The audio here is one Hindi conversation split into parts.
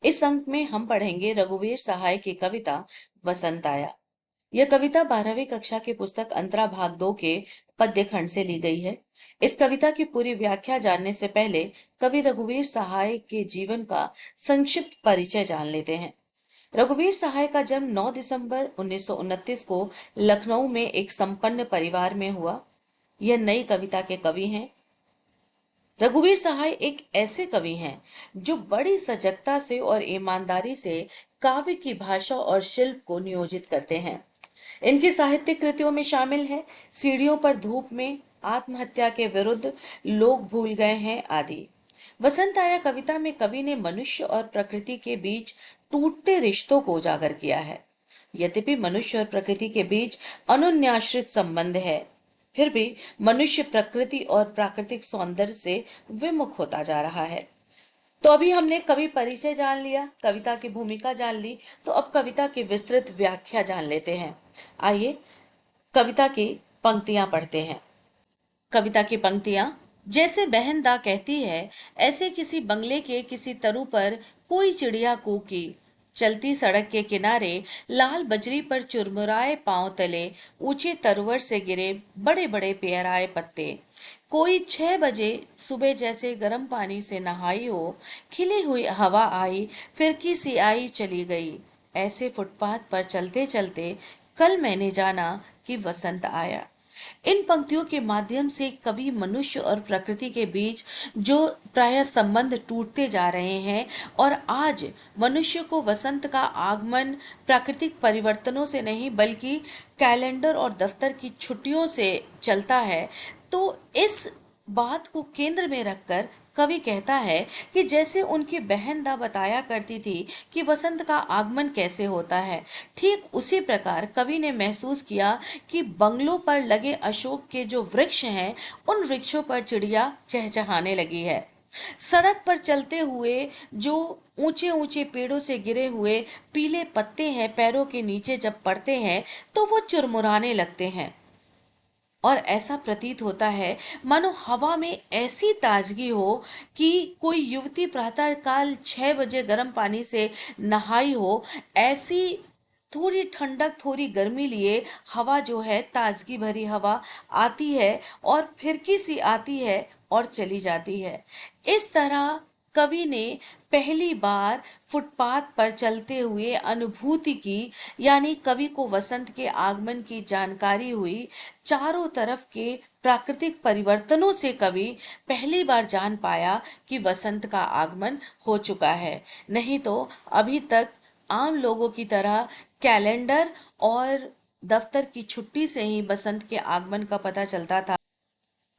इस अंक में हम पढ़ेंगे रघुवीर सहाय की कविता वसंत आया। यह कविता 12वीं कक्षा की पुस्तक अंतरा भाग 2 के पद्य खंड से ली गई है। इस कविता की पूरी व्याख्या जानने से पहले कवि रघुवीर सहाय के जीवन का संक्षिप्त परिचय जान लेते हैं। रघुवीर सहाय का जन्म 9 दिसंबर 1929 को लखनऊ में एक संपन्न परिवार में हुआ। यह नई कविता के कवि हैं। रघुवीर सहाय एक ऐसे कवि हैं जो बड़ी सजगता से और ईमानदारी से काव्य की भाषा और शिल्प को नियोजित करते हैं। इनकी साहित्यिक कृतियों में शामिल है सीढ़ियों पर धूप में, आत्महत्या के विरुद्ध, लोग भूल गए हैं आदि। वसंत आया कविता में कवि ने मनुष्य और प्रकृति के बीच टूटते रिश्तों को उजागर किया है। यद्यपि मनुष्य और प्रकृति के बीच अनुन्याश्रित संबंध है, फिर भी मनुष्य प्रकृति और प्राकृतिक सौंदर्य से विमुख होता जा रहा है। तो अभी हमने कवि परिचय जान लिया, कविता की भूमिका जान ली, तो अब कविता की विस्तृत व्याख्या जान लेते हैं। आइए कविता की पंक्तियां पढ़ते हैं। कविता की पंक्तियां। जैसे बहन दा कहती है, ऐसे किसी बंगले के किसी तरु पर कोई चिड़िया कूकी। चलती सड़क के किनारे लाल बजरी पर चुरमुराए पांव तले ऊंचे तरवर से गिरे बड़े बड़े पेराए पत्ते। कोई 6 बजे सुबह जैसे गर्म पानी से नहाई हो, खिली हुई हवा आई, फिरकी सी आई चली गई। ऐसे फुटपाथ पर चलते चलते कल मैंने जाना कि वसंत आया। इन पंक्तियों के माध्यम से कवि मनुष्य और प्रकृति के बीच जो प्रायः संबंध टूटते जा रहे हैं और आज मनुष्य को वसंत का आगमन प्राकृतिक परिवर्तनों से नहीं बल्कि कैलेंडर और दफ्तर की छुट्टियों से चलता है, तो इस बात को केंद्र में रखकर कवि कहता है कि जैसे उनकी बहन दा बताया करती थी कि वसंत का आगमन कैसे होता है, ठीक उसी प्रकार कवि ने महसूस किया कि बंगलों पर लगे अशोक के जो वृक्ष हैं, उन वृक्षों पर चिड़िया चहचहाने लगी है। सड़क पर चलते हुए जो ऊंचे ऊंचे पेड़ों से गिरे हुए पीले पत्ते हैं, पैरों के नीचे जब पड़ते हैं तो वो चुरमुराने लगते हैं और ऐसा प्रतीत होता है मानो हवा में ऐसी ताजगी हो कि कोई युवती प्रातः काल 6 बजे गर्म पानी से नहाई हो। ऐसी थोड़ी ठंडक थोड़ी गर्मी लिए हवा जो है, ताजगी भरी हवा आती है और फिरकी सी आती है और चली जाती है। इस तरह कवि ने पहली बार फुटपाथ पर चलते हुए अनुभूति की, यानी कवि को वसंत के आगमन की जानकारी हुई। चारों तरफ के प्राकृतिक परिवर्तनों से कवि पहली बार जान पाया कि वसंत का आगमन हो चुका है। नहीं तो अभी तक आम लोगों की तरह कैलेंडर और दफ्तर की छुट्टी से ही बसंत के आगमन का पता चलता था।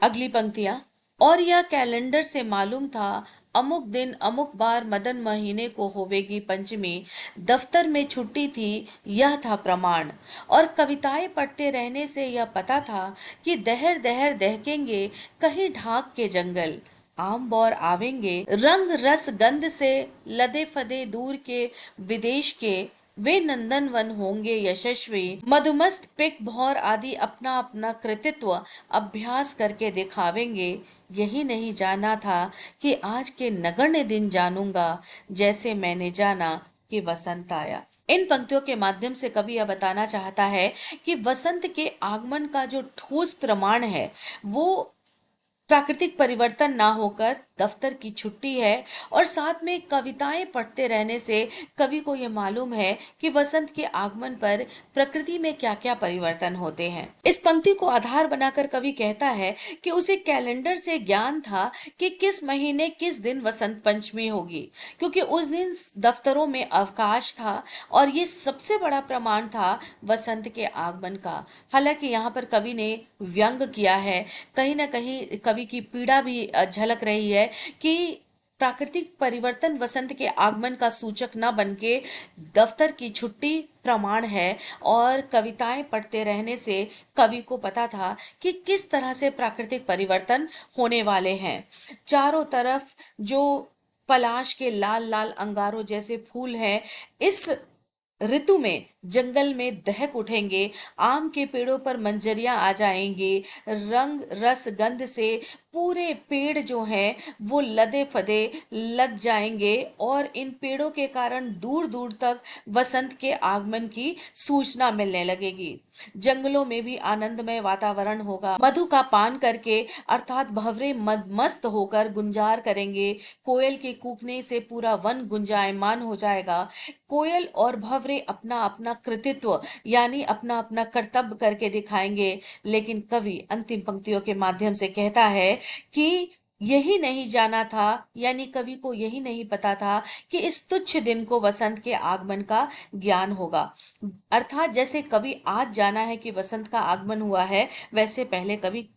अगली पंक्तियां। और यह कैलेंडर से मालूम था, अमुक दिन अमुक बार मदन महीने को होवेगी पंचमी। दफ्तर में छुट्टी थी, यह था प्रमाण। और कविताएं पढ़ते रहने से यह पता था कि दहर दहर दहकेंगे कहीं ढाक के जंगल। आम बौर आवेंगे रंग रस गंध से लदे फदे दूर के विदेश के। वे नंदन वन होंगे यशस्वी। मधुमस्त पिक भौर आदि अपना अपना कृतित्व अभ्यास करके दिखावेंगे। यही नहीं जाना था कि आज के नगण्य दिन जानूंगा, जैसे मैंने जाना कि वसंत आया। इन पंक्तियों के माध्यम से कवि यह बताना चाहता है कि वसंत के आगमन का जो ठोस प्रमाण है वो प्राकृतिक परिवर्तन ना होकर दफ्तर की छुट्टी है। और साथ में कविताएं पढ़ते रहने से कवि को यह मालूम है कि वसंत के आगमन पर प्रकृति में क्या क्या परिवर्तन होते हैं। इस पंक्ति को आधार बनाकर कवि कहता है कि उसे कैलेंडर से ज्ञान था कि किस महीने किस दिन वसंत पंचमी होगी, क्योंकि उस दिन दफ्तरों में अवकाश था और ये सबसे बड़ा प्रमाण था वसंत के आगमन का। हालांकि यहाँ पर कवि ने व्यंग किया है, कहीं ना कहीं कवि की पीड़ा भी झलक रही है कि प्राकृतिक परिवर्तन वसंत के आगमन का सूचक न बनके दफ्तर की छुट्टी प्रमाण है। और कविताएं पढ़ते रहने से कवि को पता था कि किस तरह से प्राकृतिक परिवर्तन होने वाले हैं। चारों तरफ जो पलाश के लाल लाल अंगारों जैसे फूल हैं, इस ऋतु में जंगल में दहक उठेंगे, आम के पेड़ों पर मंजरियां आ जाएंगी, रंग रस गंध से पूरे पेड़ जो हैं वो लदे फदे लद जाएंगे और इन पेड़ों के कारण दूर दूर तक वसंत के आगमन की सूचना मिलने लगेगी। जंगलों में भी आनंदमय वातावरण होगा। मधु का पान करके अर्थात भंवरे मस्त होकर गुंजार करेंगे। कोयल के कूकने से पूरा वन गुंजायमान हो जाएगा। कोयल और भंवरे अपना अपना कृतित्व यानी अपना अपना कर्तव्य करके दिखाएंगे। लेकिन कवि अंतिम पंक्तियों के माध्यम से कहता है कि यही नहीं जाना था, यानी कवि को यही नहीं पता था कि इस तुच्छ दिन को वसंत के आगमन का ज्ञान होगा। अर्थात जैसे कवि आज जाना है कि वसंत का आगमन हुआ है, वैसे पहले कवि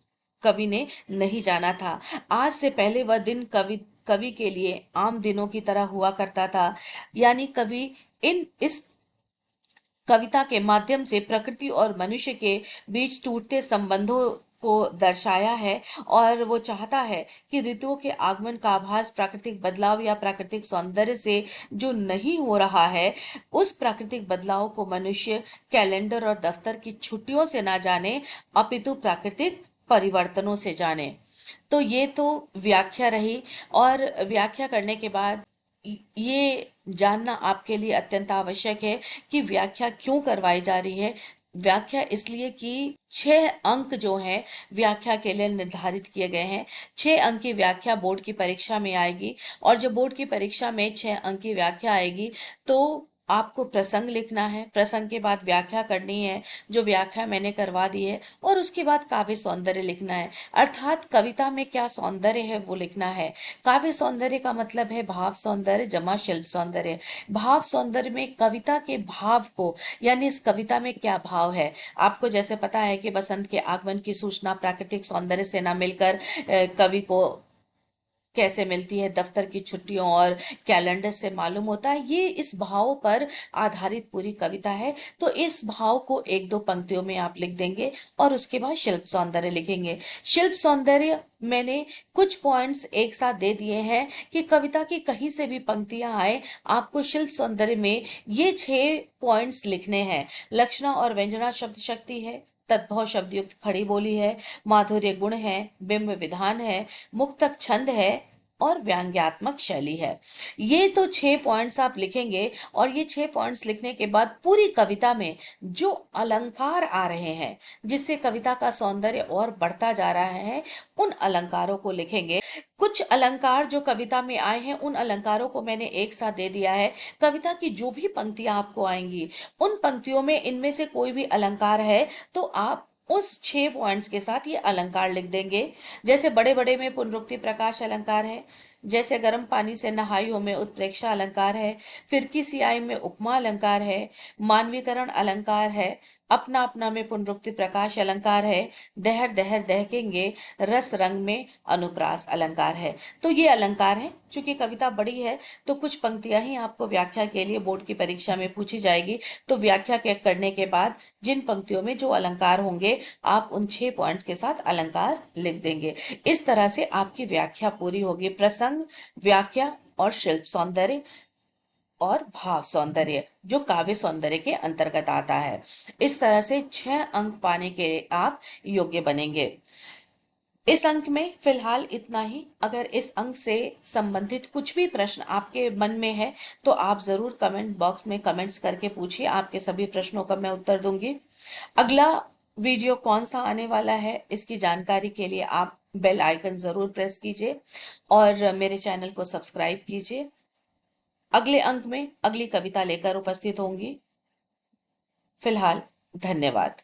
कवि ने नहीं जाना था। आज से पहले वह दिन कवि कवि के लिए आम दिनों की तरह हुआ करता था। यानी कवि इन इस कविता के माध्यम से प्रकृति और मनुष्य के बीच टूटते संबंधों को दर्शाया है और वो चाहता है कि ऋतुओं के आगमन का आभास प्राकृतिक बदलाव या प्राकृतिक सौंदर्य से जो नहीं हो रहा है, उस प्राकृतिक बदलाव को मनुष्य कैलेंडर और दफ्तर की छुट्टियों से ना जाने, अपितु प्राकृतिक परिवर्तनों से जाने। तो ये तो व्याख्या रही, और व्याख्या करने के बाद ये जानना आपके लिए अत्यंत आवश्यक है कि व्याख्या क्यों करवाई जा रही है। व्याख्या इसलिए कि 6 अंक जो हैं व्याख्या के लिए निर्धारित किए गए हैं। 6 अंक की व्याख्या बोर्ड की परीक्षा में आएगी, और जब बोर्ड की परीक्षा में 6 अंक की व्याख्या आएगी तो आपको प्रसंग लिखना है, प्रसंग के बाद व्याख्या करनी है जो व्याख्या मैंने करवा दी है, और उसके बाद काव्य सौंदर्य लिखना है। अर्थात कविता में क्या सौंदर्य है वो लिखना है। काव्य सौंदर्य का मतलब है भाव सौंदर्य जमा शिल्प सौंदर्य। भाव सौंदर्य में कविता के भाव को, यानी इस कविता में क्या भाव है। आपको जैसे पता है कि बसंत के आगमन की सूचना प्राकृतिक सौंदर्य से न मिलकर कवि को कैसे मिलती है, दफ्तर की छुट्टियों और कैलेंडर से मालूम होता है। ये इस भाव पर आधारित पूरी कविता है। तो इस भाव को 1-2 पंक्तियों में आप लिख देंगे और उसके बाद शिल्प सौंदर्य लिखेंगे। शिल्प सौंदर्य मैंने कुछ पॉइंट्स एक साथ दे दिए हैं कि कविता की कहीं से भी पंक्तियां आए, आपको शिल्प सौंदर्य में ये 6 पॉइंट्स लिखने हैं। लक्षणा और व्यंजना शब्द शक्ति है, तद्भव शब्द युक्त खड़ी बोली है, माधुर्य गुण है, बिंब विधान है, मुक्तक छंद है और व्यंग्यात्मक शैली है। ये तो 6 पॉइंट्स आप लिखेंगे, और ये 6 पॉइंट्स लिखने के बाद पूरी कविता में जो अलंकार आ रहे हैं जिससे कविता का सौंदर्य और बढ़ता जा रहा है, उन अलंकारों को लिखेंगे। कुछ अलंकार जो कविता में आए हैं उन अलंकारों को मैंने एक साथ दे दिया है। कविता की जो भी पंक्तियां आपको आएंगी उन पंक्तियों में इनमें से कोई भी अलंकार है तो आप उस 6 पॉइंट्स के साथ ये अलंकार लिख देंगे। जैसे बड़े बड़े में पुनरुक्ति प्रकाश अलंकार है, जैसे गर्म पानी से नहाई हो में उत्प्रेक्षा अलंकार है, फिरकी सियाई में उपमा अलंकार है, मानवीकरण अलंकार है, अपना अपना में पुनरुक्ति प्रकाश अलंकार है, दहर दहर दहकेंगे रस रंग में अनुप्रास अलंकार है। तो ये अलंकार है। चूंकि कविता बड़ी है तो कुछ पंक्तियां ही आपको व्याख्या के लिए बोर्ड की परीक्षा में पूछी जाएगी। तो व्याख्या के करने के बाद जिन पंक्तियों में जो अलंकार होंगे आप उन 6 पॉइंट्स के साथ अलंकार लिख देंगे। इस तरह से आपकी व्याख्या पूरी होगी। प्रसंग, व्याख्या और शिल्प सौंदर्य और भाव सौंदर्य जो काव्य सौंदर्य के अंतर्गत आता है। इस तरह से 6 अंक पाने के आप योग्य बनेंगे। इस अंक में फिलहाल इतना ही। अगर इस अंक से संबंधित कुछ भी प्रश्न आपके मन में है तो आप जरूर कमेंट बॉक्स में कमेंट्स करके पूछिए, आपके सभी प्रश्नों का मैं उत्तर दूंगी। अगला वीडियो कौन सा आने वाला है इसकी जानकारी के लिए आप बेल आइकन जरूर प्रेस कीजिए और मेरे चैनल को सब्सक्राइब कीजिए। अगले अंक में अगली कविता लेकर उपस्थित होंगी। फिलहाल धन्यवाद।